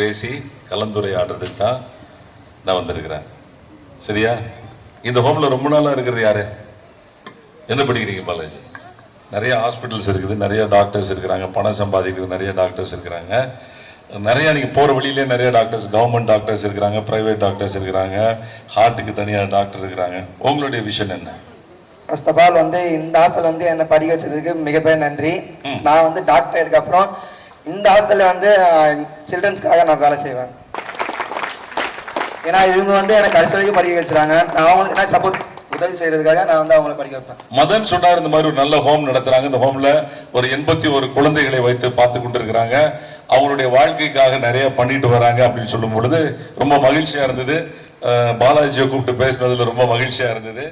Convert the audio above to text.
பேசி கலந்துரையாடுறதுக்கு தான் நான் வந்திருக்கிறேன். சரியா? இந்த ஹோமில் ரொம்ப நாளாக இருக்கிறது யாரு? என்ன படிக்கிறீங்க பாலாஜி? நிறைய ஹாஸ்பிட்டல்ஸ் இருக்குது, நிறைய டாக்டர்ஸ் இருக்கிறாங்க, பணம் சம்பாதிக்கிறது நிறைய டாக்டர்ஸ் இருக்கிறாங்க, நிறைய நீங்கள் போகிற வழியிலே நிறைய டாக்டர்ஸ், கவர்மெண்ட் டாக்டர்ஸ் இருக்கிறாங்க, ப்ரைவேட் டாக்டர்ஸ் இருக்கிறாங்க, ஹார்ட்டுக்கு தனியாக டாக்டர் இருக்கிறாங்க. உங்களுடைய விஷன் என்ன? ஃபர்ஸ்ட் ஆஃப் ஆல் வந்து இந்த ஹாஸ்டல் வந்து என்னை படிக்க வச்சதுக்கு மிகப்பெரிய நன்றி. நான் வந்து டாக்டர் எடுக்கப்புறம் இந்த ஹாஸ்டலில் வந்து சில்ட்ரன்ஸ்க்காக நான் வேலை செய்வேன். ஏன்னா இவங்க வந்து எனக்கு கடைசி வரைக்கும் படிக்க வச்சுறாங்க. நான் அவங்களுக்கு என்ன சப்போர்ட் உதவி செய்யறதுக்காக நான் வந்து அவங்களை படிக்க வைப்பேன். மதன் சொன்னார் இந்த மாதிரி ஒரு நல்ல ஹோம் நடத்துறாங்க. இந்த ஹோம்ல ஒரு 81 குழந்தைகளை வைத்து பார்த்து கொண்டிருக்கிறாங்க. அவங்களுடைய வாழ்க்கைக்காக நிறைய பண்ணிட்டு வராங்க அப்படின்னு சொல்லும் பொழுது ரொம்ப மகிழ்ச்சியா இருந்தது. பாலாஜியை கூப்பிட்டு பேசினதுல ரொம்ப மகிழ்ச்சியா இருந்தது.